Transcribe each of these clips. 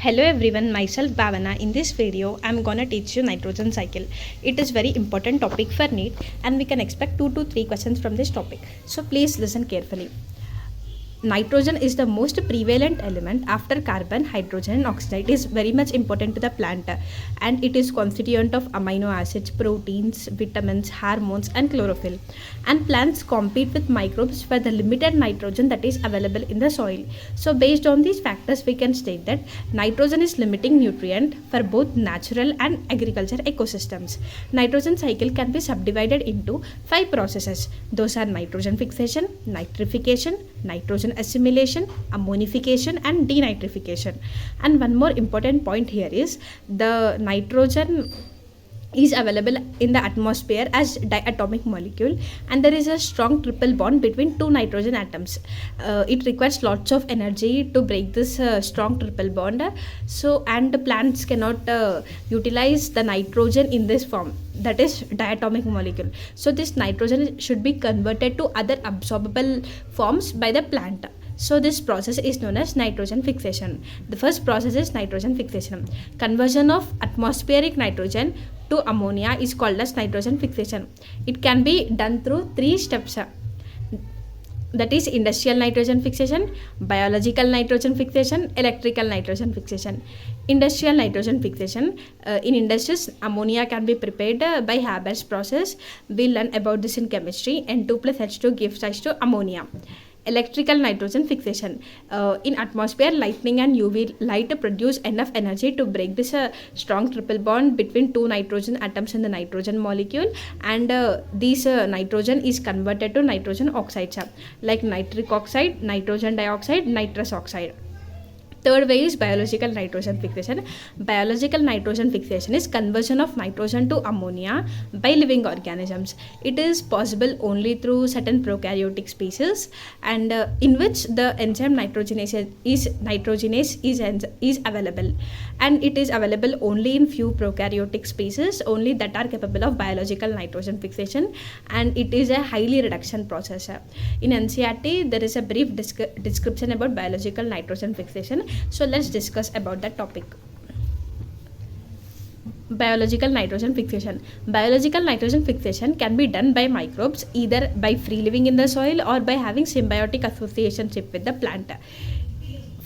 Hello everyone, myself Bhavana. In this video, I'm gonna teach you nitrogen cycle. It is very important topic for Neet and we can expect 2 to 3 questions from this topic. So please listen carefully. Nitrogen is the most prevalent element after carbon, hydrogen and oxygen. It is very much important to the plant and it is constituent of amino acids, proteins, vitamins, hormones and chlorophyll. And plants compete with microbes for the limited nitrogen that is available in the soil. So based on these factors, we can state that nitrogen is limiting nutrient for both natural and agriculture ecosystems. Nitrogen cycle can be subdivided into 5 processes. Those are nitrogen fixation, nitrification, nitrogen assimilation, ammonification and denitrification. And one more important point here is the nitrogen is available in the atmosphere as diatomic molecule, and there is a strong triple bond between two nitrogen atoms. It requires lots of energy to break this strong triple bond, and the plants cannot utilize the nitrogen in this form, that is diatomic molecule. So this nitrogen should be converted to other absorbable forms by the plant. So this process is known as nitrogen fixation. The first process is nitrogen fixation. Conversion of atmospheric nitrogen to ammonia is called as nitrogen fixation. It can be done through 3 steps. That is industrial nitrogen fixation, biological nitrogen fixation, electrical nitrogen fixation. Industrial nitrogen fixation. In industries, ammonia can be prepared by Haber's process. We learn about this in chemistry. N2 plus H2 gives rise to ammonia. Electrical nitrogen fixation. In atmosphere, lightning and UV light produce enough energy to break this strong triple bond between two nitrogen atoms in the nitrogen molecule, and this nitrogen is converted to nitrogen oxides like nitric oxide, nitrogen dioxide, nitrous oxide. Third way is biological nitrogen fixation. Biological nitrogen fixation is conversion of nitrogen to ammonia by living organisms. It is possible only through certain prokaryotic species, and in which the enzyme nitrogenase is available, and it is available only in few prokaryotic species only that are capable of biological nitrogen fixation, and it is a highly reduction process. In NCERT, there is a brief description about biological nitrogen fixation. So let's discuss about that topic. Biological nitrogen fixation. Biological nitrogen fixation can be done by microbes either by free living in the soil or by having symbiotic associationship with the plant.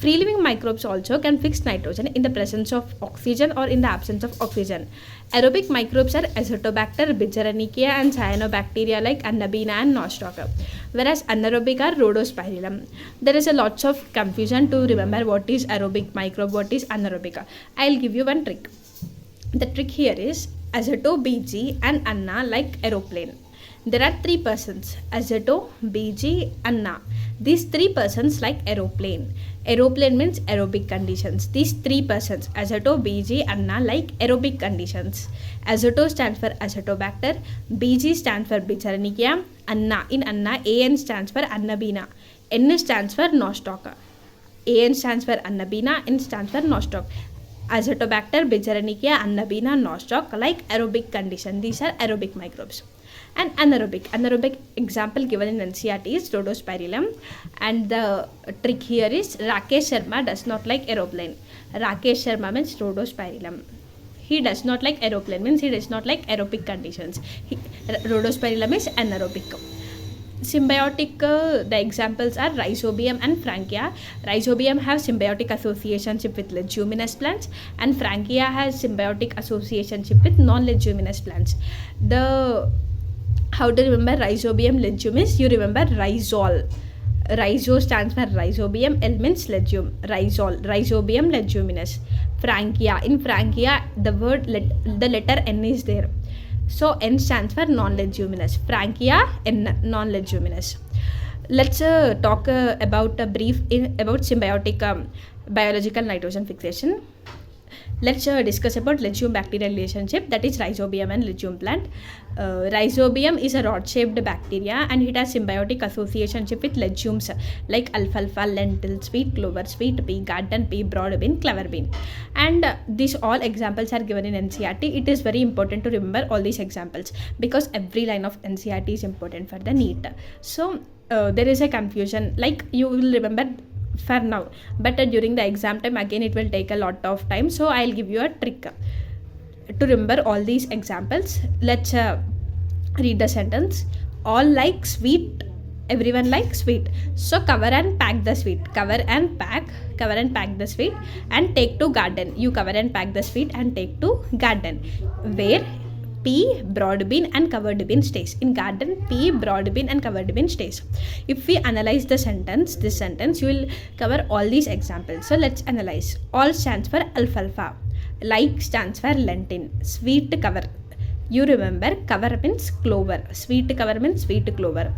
Free living microbes also can fix nitrogen in the presence of oxygen or in the absence of oxygen. Aerobic microbes are Azotobacter, Bigerenicia and cyanobacteria like Annabina and Nostoc, whereas anaerobic are Rhodospirillum. There is a lots of confusion to remember what is aerobic microbe, what is anaerobic. I'll give you one trick. The trick here is Azoto, BG and Anna like aeroplane. There are 3 persons, Azoto, BG, Anna. These 3 persons like aeroplane. Aeroplane means aerobic conditions. These 3 persons, Azoto, BG, Anna like aerobic conditions. Azoto stands for Azotobacter, BG stands for Bigerenicia, Anna, in Anna, AN stands for Annabina, N stands for Nostoc. AN stands for Annabina, N stands for Nostoc. Azotobacter, Bigerenicia, Annabina, Nostoc like aerobic condition. These are aerobic microbes. And anaerobic example given in NCERT is Rhodospirillum, and the trick here is Rakesh Sharma does not like aeroplane. Rakesh Sharma means Rhodospirillum. He does not like aeroplane means he does not like aerobic conditions. Rhodospirillum is anaerobic. Symbiotic, the examples are Rhizobium and Frankia. Rhizobium have symbiotic associationship with leguminous plants, and Frankia has symbiotic associationship with non-leguminous plants. How to remember Rhizobium legumis? You remember Rhizol. Rhizo stands for Rhizobium, L means legume. Rhizol, Rhizobium leguminous. Frankia, in Frankia the letter N is there. So N stands for non-leguminous. Frankia, N, non-leguminous. Let's talk about a brief about symbiotic biological nitrogen fixation. Let's discuss about legume bacterial relationship, that is Rhizobium and legume plant. Rhizobium is a rod-shaped bacteria and it has symbiotic associationship with legumes like alfalfa, lentil, sweet clover, sweet pea, garden pea, broad bean, clover bean. And these all examples are given in NCERT. It is very important to remember all these examples because every line of NCERT is important for the NEET. So there is a confusion, like you will remember for now, but during the exam time again it will take a lot of time, so I'll give you a trick to remember all these examples. Let's read the sentence. All like sweet, everyone likes sweet, so cover and pack the sweet. Cover and pack the sweet and take to garden. You cover and pack the sweet and take to garden, where pea, broad bean and covered bean stays. In garden, pea, broad bean and covered bean stays. If we analyze this sentence, you will cover all these examples. So let's analyze. All stands for alfalfa. Like stands for lentil. Sweet cover. You remember, cover means clover. Sweet cover means sweet clover.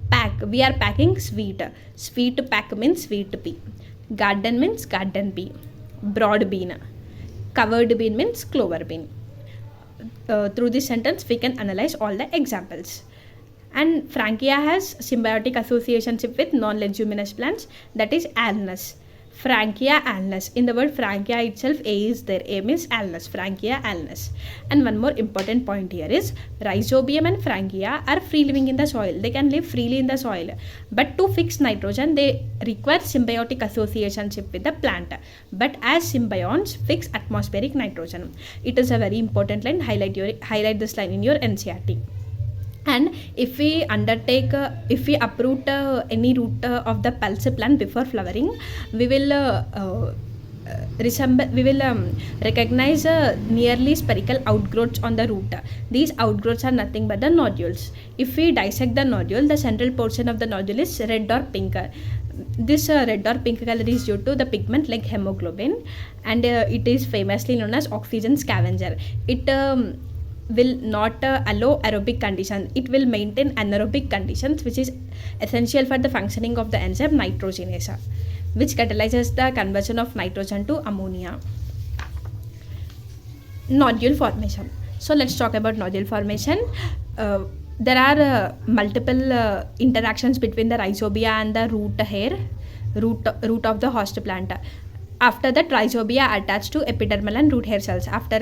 Pack. We are packing sweet. Sweet pack means sweet pea. Garden means garden pea. Broad bean. Covered bean means clover bean. Through this sentence we can analyze all the examples. And Frankia has symbiotic associationship with non-leguminous plants, that is alnus. Frankia alnus. In the word Frankia itself, A is there. A means alnus. Frankia alnus. And one more important point here is Rhizobium and Frankia are free living in the soil. They can live freely in the soil. But to fix nitrogen, they require symbiotic associationship with the plant. But as symbionts fix atmospheric nitrogen. It is a very important line. Highlight this line in your NCERT. And if we uproot any root of the pulse plant before flowering, we will recognize nearly spherical outgrowths on the root. These outgrowths are nothing but the nodules. If we dissect the nodule, the central portion of the nodule is red or pink. This red or pink color is due to the pigment like hemoglobin, and it is famously known as oxygen scavenger. It will not allow aerobic conditions. It will maintain anaerobic conditions, which is essential for the functioning of the enzyme nitrogenase, which catalyzes the conversion of nitrogen to ammonia. Nodule formation. So let's talk about nodule formation. There are multiple interactions between the rhizobia and the root of the host plant. After that, rhizobia attached to epidermal and root hair cells. After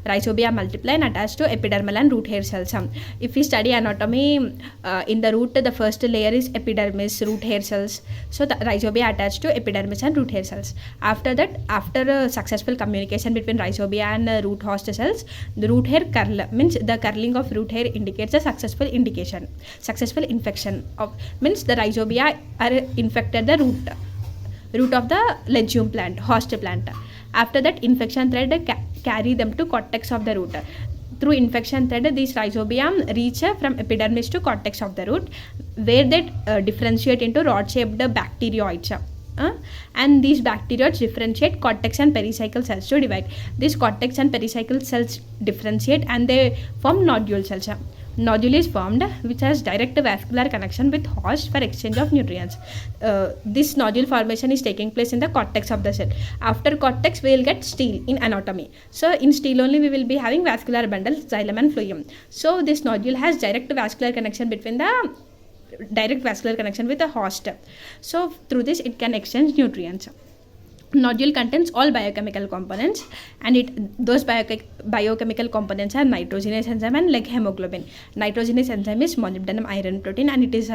rhizobia multiply and attach to epidermal and root hair cells. If we study anatomy, in the root, the first layer is epidermis, root hair cells. So the rhizobia attached to epidermis and root hair cells. After that, after successful communication between rhizobia and root host cells, the root hair curl, means the curling of root hair indicates a successful infection of, means the rhizobia are infected the root of the legume plant, host plant. After that, infection thread carry them to cortex of the root. Through infection thread, these rhizobia reach from epidermis to cortex of the root, where they differentiate into rod-shaped bacterioids. And these bacterioids differentiate cortex and pericycle cells to divide. These cortex and pericycle cells differentiate and they form nodule cells. Nodule is formed which has direct vascular connection with host for exchange of nutrients. This nodule formation is taking place in the cortex of the cell. After cortex, we will get stele in anatomy. So in stele only we will be having vascular bundle, xylem and phloem. So this nodule has direct vascular connection with the host. So through this it can exchange nutrients. Nodule contains all biochemical components, and those biochemical components are nitrogenase enzyme and like hemoglobin. Nitrogenase enzyme is molybdenum iron protein, and it is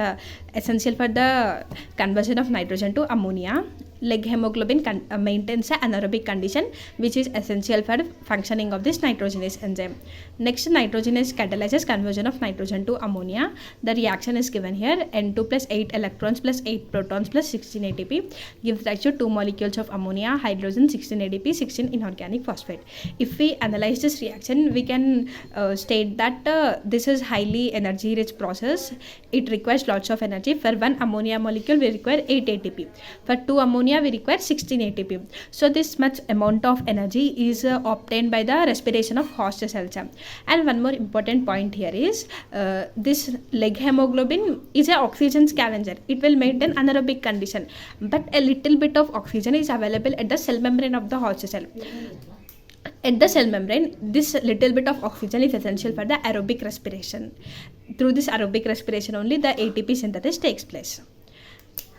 essential for the conversion of nitrogen to ammonia. Like hemoglobin maintains an anaerobic condition, which is essential for functioning of this nitrogenase enzyme. Next, nitrogenase catalyzes conversion of nitrogen to ammonia. The reaction is given here. N2 plus 8 electrons plus 8 protons plus 16 ATP gives rise to 2 molecules of ammonia, hydrogen, 16 ADP, 16 inorganic phosphate. If we analyze this reaction, we can state that this is highly energy rich process. It requires lots of energy. For one ammonia molecule, we require 8 ATP. For 2 ammonia, we require 16 ATP. So this much amount of energy is obtained by the respiration of host cells. And one more important point here is this leg hemoglobin is an oxygen scavenger. It will maintain anaerobic condition, but a little bit of oxygen is available at the cell membrane of the host cell. At the cell membrane, this little bit of oxygen is essential for the aerobic respiration. Through this aerobic respiration only the ATP synthesis takes place.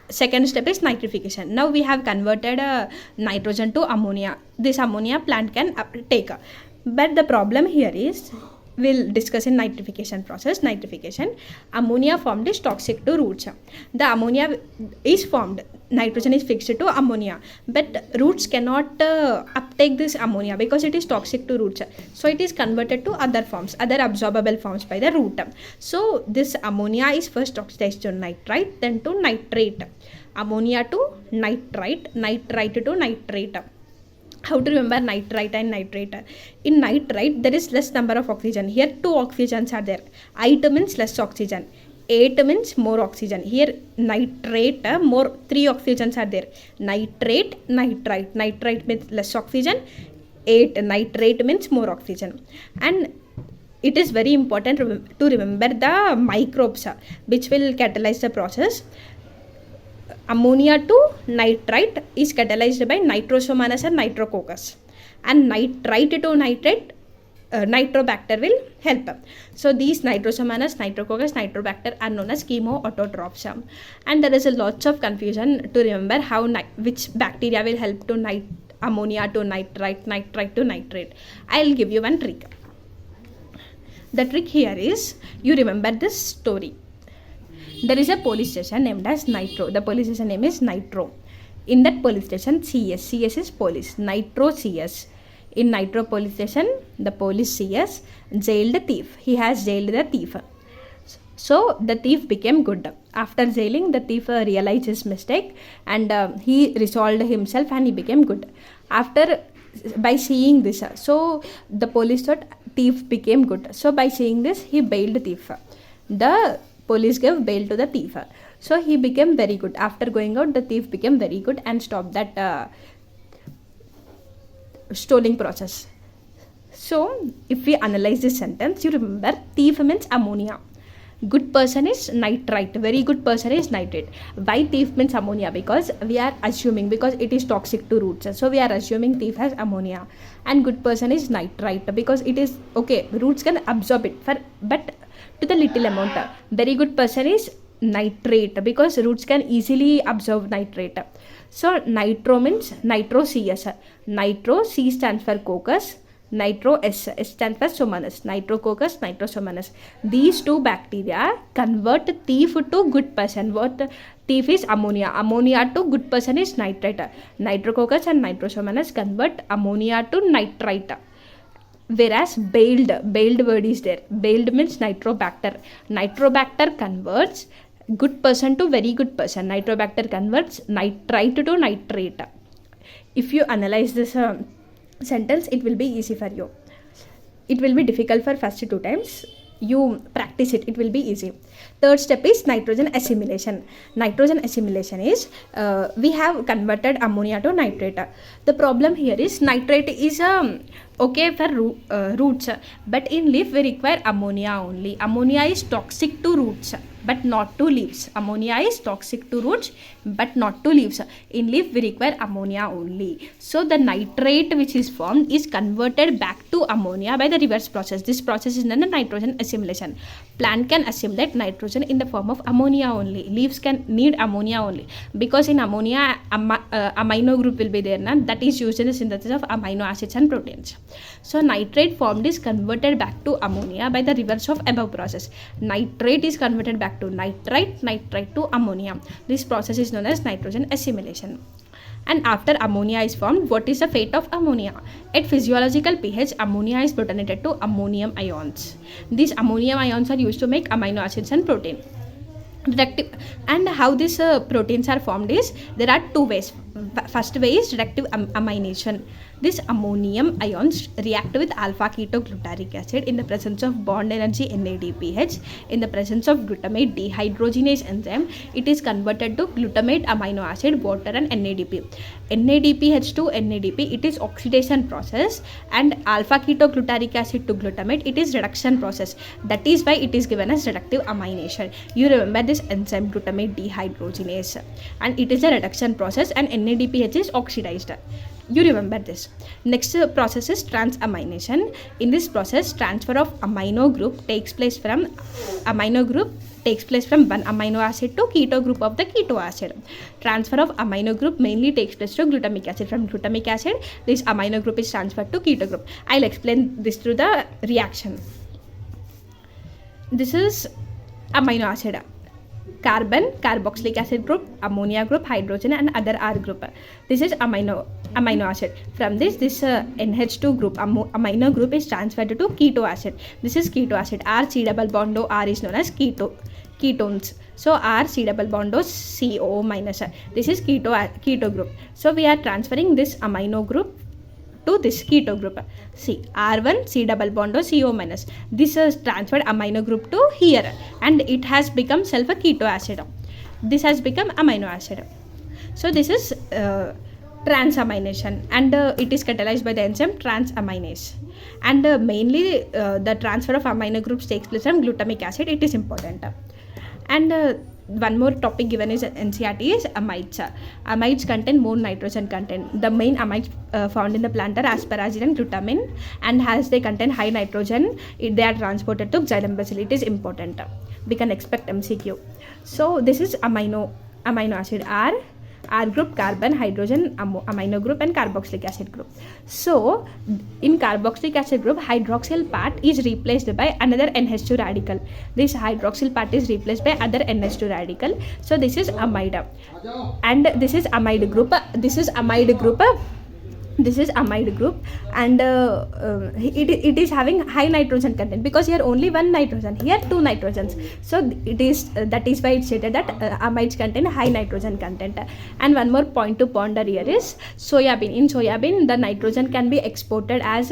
Second step is nitrification. Now we have converted nitrogen to ammonia. This ammonia plant can take. But the problem here is we'll discuss in nitrification process. Nitrification, ammonia formed is toxic to roots. The ammonia is formed, nitrogen is fixed to ammonia, but roots cannot uptake this ammonia because it is toxic to roots. So it is converted to other forms, other absorbable forms by the root. So this ammonia is first oxidized to nitrite, then to nitrate. Ammonia to nitrite, nitrite to nitrate. How to remember nitrite and nitrate? In nitrite, there is less number of oxygen. Here 2 oxygens are there. It means less oxygen. 8 means more oxygen. Here nitrate, more 3 oxygens are there. Nitrate, nitrite. Nitrite means less oxygen. 8 nitrate means more oxygen. And it is very important to remember the microbes which will catalyze the process. Ammonia to nitrite is catalyzed by nitrosomonas and nitrococcus, and nitrite to nitrate, nitrobacter will help. So these nitrosomonas, nitrococcus, nitrobacter are known as chemoautotrophs. And there is a lots of confusion to remember how which bacteria will help to ammonia to nitrite, nitrite to nitrate. I'll give you one trick. The trick here is, you remember this story. There is a police station named as Nitro. The police station name is Nitro. In that police station, CS is police. Nitro CS. In Nitro police station, the police CS jailed a thief. He has jailed the thief. So the thief became good. After jailing, the thief realized his mistake and he resolved himself and he became good. By seeing this, so the police thought thief became good. So by seeing this, he bailed the thief. The police gave bail to the thief. So he became very good. After going out, the thief became very good and stopped that stealing process. So if we analyze this sentence, you remember thief means ammonia. Good person is nitrite. Very good person is nitrate. Why thief means ammonia? Because we are assuming, because it is toxic to roots. So we are assuming thief has ammonia. And good person is nitrite because it is okay. Roots can absorb it, but to the little amount. Very good person is nitrate because roots can easily absorb nitrate. So nitro means nitro CS. Nitro, C stands for coccus. Nitro S stands for somanus. Nitrococcus, nitrosomanus. These two bacteria convert thief to good person. What thief is ammonia. Ammonia to good person is nitrite. Nitrococcus and nitrosomanus convert ammonia to nitrite. Whereas bailed word is there. Bailed means nitrobacter. Nitrobacter converts good person to very good person. Nitrobacter converts nitrite to nitrate. If you analyze this sentence, it will be easy for you. It will be difficult for first 2 times. You practice it, it will be easy. Third step is nitrogen assimilation. Nitrogen assimilation is we have converted ammonia to nitrate. The problem here is nitrate is okay for roots, but in leaf we require ammonia only. Ammonia is toxic to roots but not to leaves. Ammonia is toxic to roots but not to leaves. In leaf we require ammonia only. So the nitrate which is formed is converted back to ammonia by the reverse process. This process is known as nitrogen assimilation. Plant can assimilate nitrogen in the form of ammonia only. Leaves can need ammonia only because in ammonia amino group will be there, that is used in the synthesis of amino acids and proteins. So nitrate formed is converted back to ammonia by the reverse of above process. Nitrate is converted back to nitrite, nitrite to ammonia. This process is known as nitrogen assimilation. And after ammonia is formed, what is the fate of ammonia? At physiological pH, ammonia is protonated to ammonium ions. These ammonium ions are used to make amino acids and protein. And how these proteins are formed is, there are 2 ways. First way is reactive amination. These ammonium ions react with alpha ketoglutaric acid in the presence of bond energy NADPH. In the presence of glutamate dehydrogenase enzyme, it is converted to glutamate amino acid, water and NADP. NADPH to NADP, it is oxidation process, and alpha ketoglutaric acid to glutamate, it is reduction process. That is why it is given as reductive amination. You remember this enzyme glutamate dehydrogenase, and it is a reduction process, and NADPH is oxidized. You remember this. Next process is transamination. In this process, transfer of amino group takes place from one amino acid to keto group of the keto acid. Transfer of amino group mainly takes place to glutamic acid. From glutamic acid, this amino group is transferred to keto group. I'll explain this through the reaction. This is amino acid. Carbon, carboxylic acid group, ammonia group, hydrogen and other R group. This is amino acid. From this NH2 group, amino group is transferred to keto acid. This is keto acid. R C double bond O R is known as ketones. So R C double bond O CO minus. This is keto group. So we are transferring this amino group to this keto group. See, R1 C double bond O CO minus. This is transferred amino group to here and it has become self a keto acid. This has become amino acid. So this is transamination and it is catalyzed by the enzyme transaminase. And mainly the transfer of amino groups takes place from glutamic acid. It is important. And one more topic given is NCERT is amides. Amides contain more nitrogen content. The main amides found in the plant are asparagine and glutamine, and as they contain high nitrogen, they are transported to xylem vessel. It is important. We can expect MCQ. So this is amino acid. R group, carbon, hydrogen, amino group and carboxylic acid group. So in carboxylic acid group, hydroxyl part is replaced by another NH2 radical. This hydroxyl part is replaced by other NH2 radical. So this is amide and this is amide group. This is amide group and it is having high nitrogen content because here only one nitrogen, here two nitrogens. So it is that is why it stated that amides contain high nitrogen content. And one more point to ponder here is soybean. In soybean the nitrogen can be exported as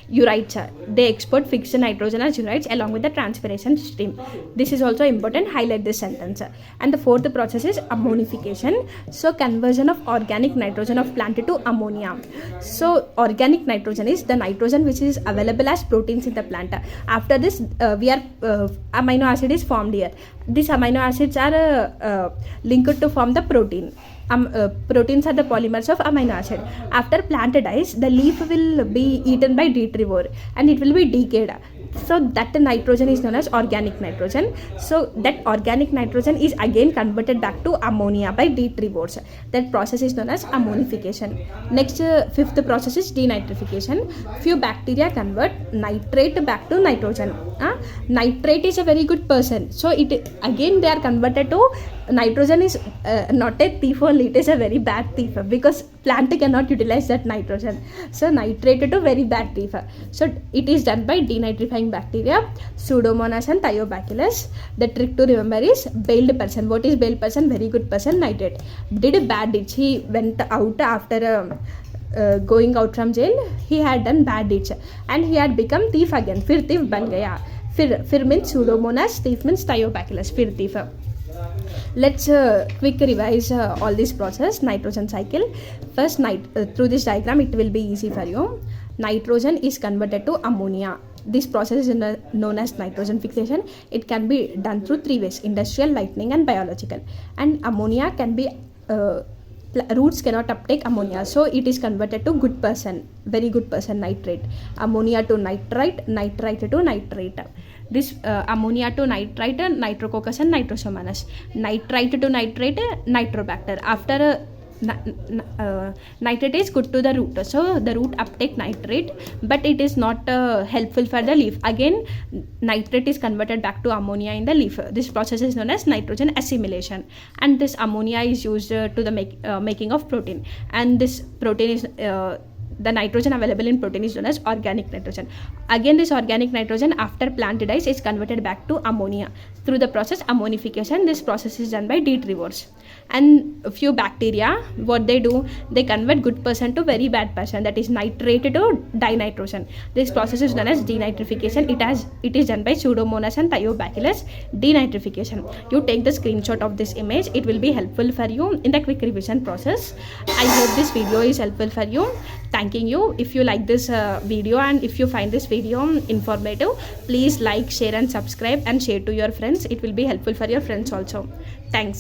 urites. They export fixed nitrogen as urites along with the transpiration stream. This is also important. Highlight this sentence. And the fourth process is ammonification. So conversion of organic nitrogen of plant to ammonia. So organic nitrogen is the nitrogen which is available as proteins in the plant. After this amino acid is formed here. These amino acids are linked to form the protein. Proteins are the polymers of amino acid. After plant dies, the leaf will be eaten by detrivore and it will be decayed. So that nitrogen is known as organic nitrogen. So that organic nitrogen is again converted back to ammonia by detrivores. That process is known as ammonification. Next, fifth process is denitrification. Few bacteria convert nitrate back to nitrogen. Nitrate is a very good person. So it again they are converted to nitrogen is not a thief only, it is a very bad thief because plant cannot utilize that nitrogen. So nitrate to very bad thief. So it is done by denitrifying bacteria, Pseudomonas and Thiobacillus. The trick to remember is bailed person. What is bailed person? Very good person, nitrate. Did a bad deeds. He went out after going out from jail. He had done bad deeds and he had become thief again. Fir thief ban gaya. Fir means Pseudomonas, thief means Thiobacillus. Fir thief. Let's quick revise all this process. Nitrogen cycle. First, through this diagram it will be easy for you. Nitrogen is converted to ammonia. This process is known as nitrogen fixation. It can be done through three ways: industrial, lightning and biological. And ammonia can be roots cannot uptake ammonia, so it is converted to good person, very good person, nitrate. Ammonia to nitrite, nitrite to nitrate. This ammonia to nitrite, nitrococcus and nitrosomonas. Nitrite to nitrate, nitrobacter. After nitrate is good to the root, so the root uptake nitrate, but it is not helpful for the leaf. Again nitrate is converted back to ammonia in the leaf. This process is known as nitrogen assimilation, and this ammonia is used to the making of protein, and this protein is the nitrogen available in protein is known as organic nitrogen. Again this organic nitrogen after plant dies is converted back to ammonia through the process ammonification. This process is done by detrivores. And a few bacteria, what they do, they convert good person to very bad person, that is nitrate to dinitrogen. This process is known as denitrification. It is done by Pseudomonas and Thiobacillus. Denitrification. You take the screenshot of this image, it will be helpful for you in the quick revision process. I hope this video is helpful for you. Thanking you. If you like this video and if you find this video informative, please like, share and subscribe and share to your friends. It will be helpful for your friends also. Thanks.